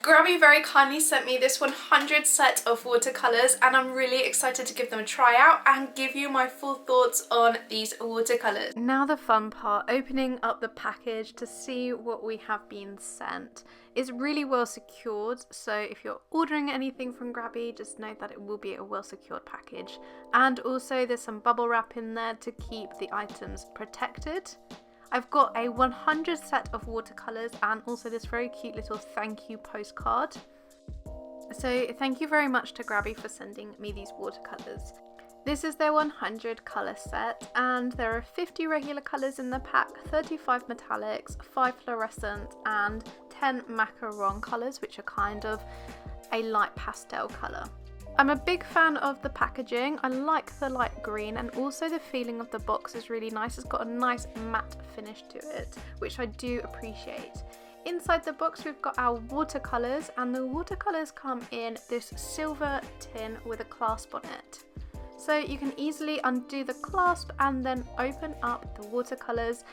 Grabie very kindly sent me this 100 set of watercolours and I'm really excited to give them a try out and give you my full thoughts on these watercolours. Now the fun part, opening up the package to see what we have been sent. It's really well secured, so if you're ordering anything from Grabie, just know that it will be a well secured package. And also there's some bubble wrap in there to keep the items protected. I've got a 100 set of watercolours and also this very cute little thank you postcard. So thank you very much to Grabie for sending me these watercolours. This is their 100 colour set and there are 50 regular colours in the pack, 35 metallics, 5 fluorescent and 10 macaron colours, which are kind of a light pastel colour. I'm a big fan of the packaging. I like the light green and also the feeling of the box is really nice. It's got a nice matte finish to it, which I do appreciate. Inside the box we've got our watercolours and the watercolours come in this silver tin with a clasp on it. So you can easily undo the clasp and then open up the watercolours.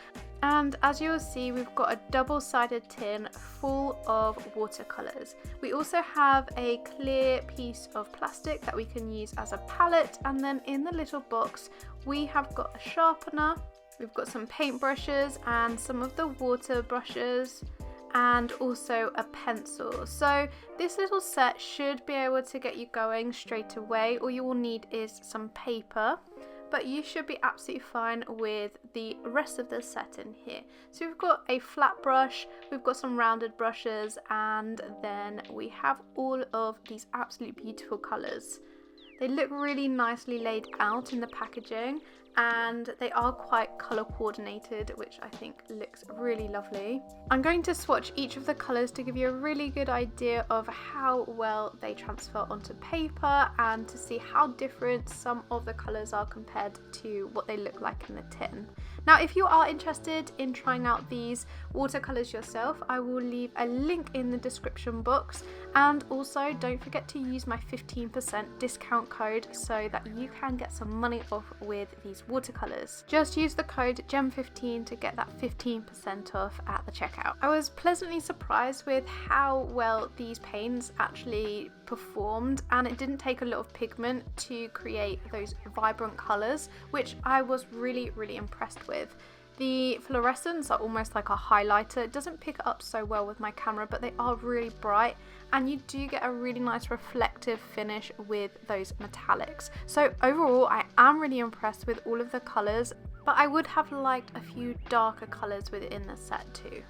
And as you'll see, we've got a double-sided tin full of watercolours. We also have a clear piece of plastic that we can use as a palette, and then in the little box we have got a sharpener, we've got some paint brushes and some of the water brushes, and also a pencil. So this little set should be able to get you going straight away. All you will need is some paper, but you should be absolutely fine with the rest of the set in here. So we've got a flat brush, we've got some rounded brushes, and then we have all of these absolutely beautiful colours. They look really nicely laid out in the packaging and they are quite colour coordinated, which I think looks really lovely. I'm going to swatch each of the colours to give you a really good idea of how well they transfer onto paper and to see how different some of the colours are compared to what they look like in the tin. Now if you are interested in trying out these watercolours yourself, I will leave a link in the description box, and also don't forget to use my 15% discount code so that you can get some money off with these watercolours. Just use the code GEM15 to get that 15% off at the checkout. I was pleasantly surprised with how well these paints actually performed, and it didn't take a lot of pigment to create those vibrant colours, which I was really impressed with. The fluorescents are almost like a highlighter. It doesn't pick up so well with my camera, but they are really bright and you do get a really nice reflective finish with those metallics. So overall I am really impressed with all of the colours, but I would have liked a few darker colours within the set too.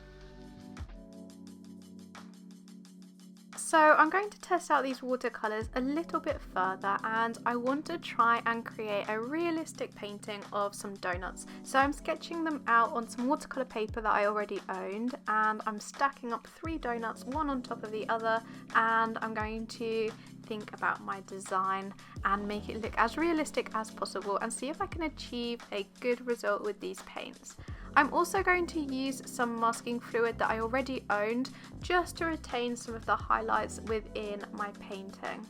So I'm going to test out these watercolours a little bit further, and I want to try and create a realistic painting of some donuts. So I'm sketching them out on some watercolour paper that I already owned, and I'm stacking up 3 donuts one on top of the other, and I'm going to think about my design and make it look as realistic as possible and see if I can achieve a good result with these paints. I'm also going to use some masking fluid that I already owned just to retain some of the highlights within my painting.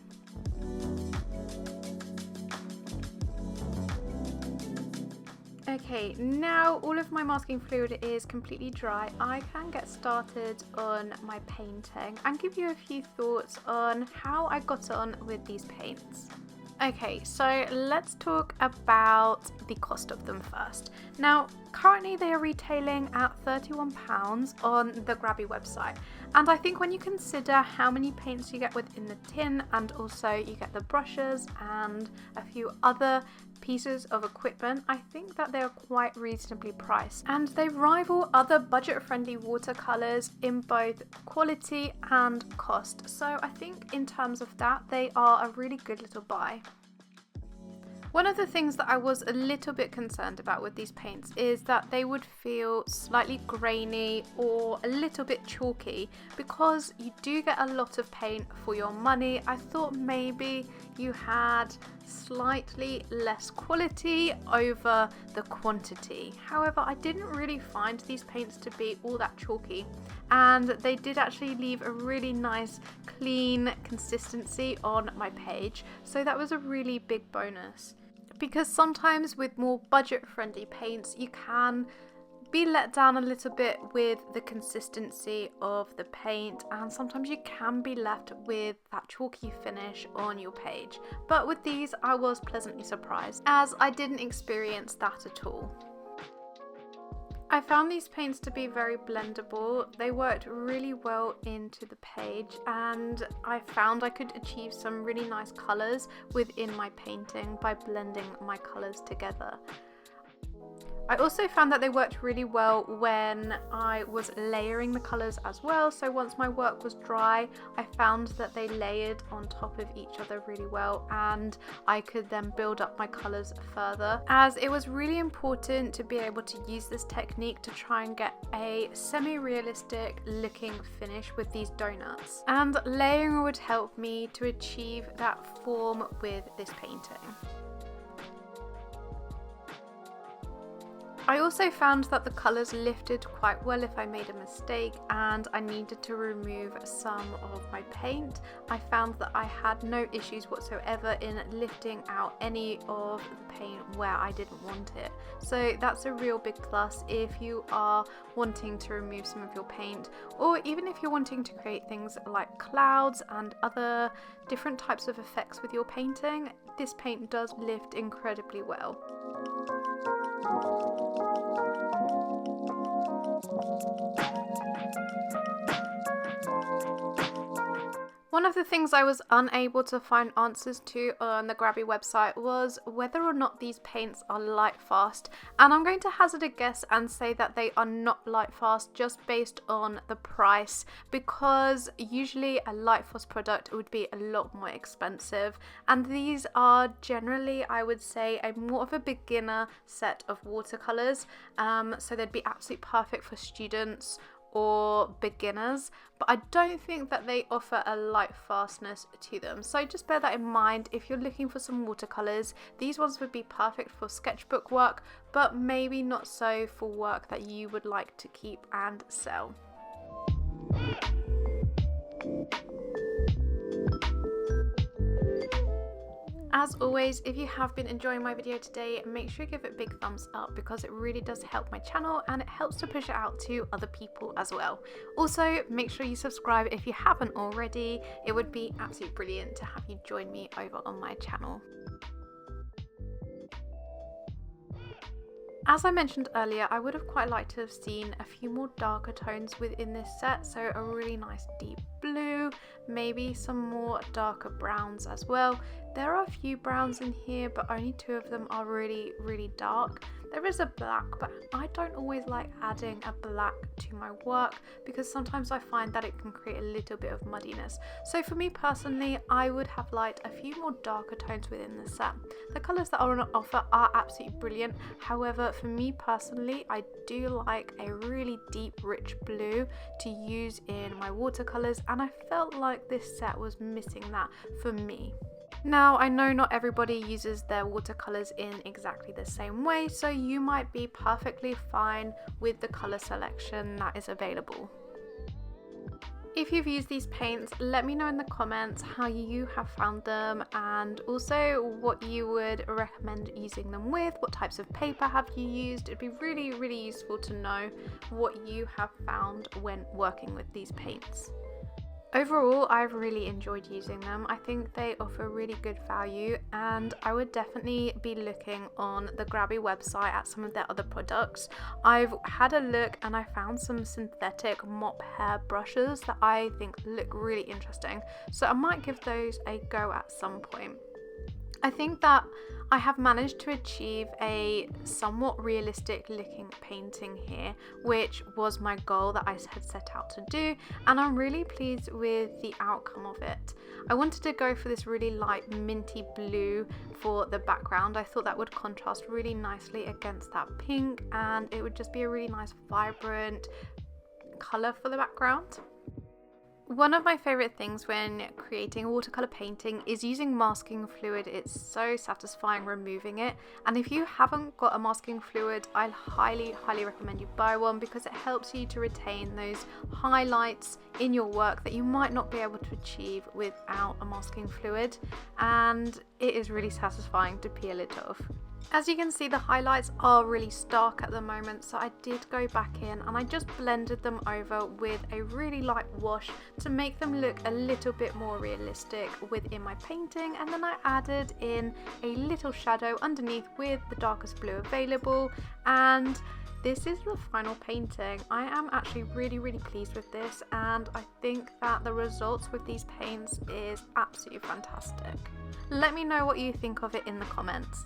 Okay, now all of my masking fluid is completely dry, I can get started on my painting and give you a few thoughts on how I got on with these paints. Okay, so let's talk about the cost of them first. Now, currently they are retailing at £31 on the Grabie website. And I think when you consider how many paints you get within the tin, and also you get the brushes and a few other pieces of equipment, I think that they're quite reasonably priced. And they rival other budget-friendly watercolours in both quality and cost. So I think in terms of that, they are a really good little buy. One of the things that I was a little bit concerned about with these paints is that they would feel slightly grainy or a little bit chalky, because you do get a lot of paint for your money. I thought maybe you had slightly less quality over the quantity. However, I didn't really find these paints to be all that chalky, and they did actually leave a really nice clean consistency on my page, so that was a really big bonus. Because sometimes with more budget friendly paints you can be let down a little bit with the consistency of the paint, and sometimes you can be left with that chalky finish on your page. But with these I was pleasantly surprised, as I didn't experience that at all. I found these paints to be very blendable. They worked really well into the page, and I found I could achieve some really nice colours within my painting by blending my colours together. I also found that they worked really well when I was layering the colours as well. So once my work was dry, I found that they layered on top of each other really well, and I could then build up my colours further, as it was really important to be able to use this technique to try and get a semi-realistic looking finish with these donuts. And layering would help me to achieve that form with this painting. I also found that the colours lifted quite well if I made a mistake and I needed to remove some of my paint. I found that I had no issues whatsoever in lifting out any of the paint where I didn't want it. So that's a real big plus if you are wanting to remove some of your paint, or even if you're wanting to create things like clouds and other different types of effects with your painting. This paint does lift incredibly well. One of the things I was unable to find answers to on the Grabie website was whether or not these paints are light fast, and I'm going to hazard a guess and say that they are not light fast just based on the price, because usually a light fast product would be a lot more expensive, and these are generally, I would say, a more of a beginner set of watercolors, so they'd be absolutely perfect for students or beginners, but I don't think that they offer a light fastness to them. So just bear that in mind if you're looking for some watercolors. These ones would be perfect for sketchbook work, but maybe not so for work that you would like to keep and sell. As always, if you have been enjoying my video today, make sure you give it a big thumbs up, because it really does help my channel and it helps to push it out to other people as well. Also, make sure you subscribe if you haven't already. It would be absolutely brilliant to have you join me over on my channel. As I mentioned earlier, I would have quite liked to have seen a few more darker tones within this set, so a really nice deep blue, maybe some more darker browns as well. There are a few browns in here, but only 2 of them are really, really dark. There is a black, but I don't always like adding a black to my work because sometimes I find that it can create a little bit of muddiness. So for me personally, I would have liked a few more darker tones within the set. The colours that are on offer are absolutely brilliant. However, for me personally, I do like a really deep, rich blue to use in my watercolours, and I felt like this set was missing that for me. Now, I know not everybody uses their watercolours in exactly the same way, so you might be perfectly fine with the colour selection that is available. If you've used these paints, let me know in the comments how you have found them, and also what you would recommend using them with. What types of paper have you used? It'd be really, really useful to know what you have found when working with these paints. Overall, I've really enjoyed using them. I think they offer really good value, and I would definitely be looking on the Grabie website at some of their other products. I've had a look and I found some synthetic mop hair brushes that I think look really interesting, so I might give those a go at some point. I think that I have managed to achieve a somewhat realistic looking painting here, which was my goal that I had set out to do, and I'm really pleased with the outcome of it. I wanted to go for this really light minty blue for the background. I thought that would contrast really nicely against that pink, and it would just be a really nice vibrant colour for the background. One of my favourite things when creating a watercolour painting is using masking fluid. It's so satisfying removing it, and if you haven't got a masking fluid, I highly recommend you buy one, because it helps you to retain those highlights in your work that you might not be able to achieve without a masking fluid, and it is really satisfying to peel it off. As you can see, the highlights are really stark at the moment, so I did go back in and I just blended them over with a really light wash to make them look a little bit more realistic within my painting, and then I added in a little shadow underneath with the darkest blue available, and this is the final painting. I am actually really pleased with this, and I think that the results with these paints is absolutely fantastic. Let me know what you think of it in the comments.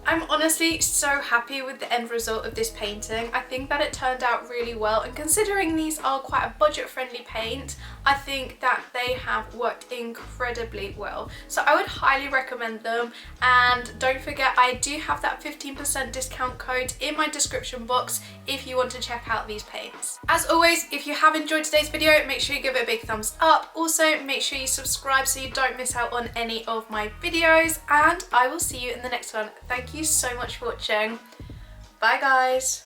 I'm honestly so happy with the end result of this painting. I think that it turned out really well, and considering these are quite a budget-friendly paint, I think that they have worked incredibly well. So I would highly recommend them, and don't forget I do have that 15% discount code in my description box if you want to check out these paints. As always, if you have enjoyed today's video, make sure you give it a big thumbs up. Also, make sure you subscribe so you don't miss out on any of my videos, and I will see you in the next one. Thank you so much for watching. Bye guys.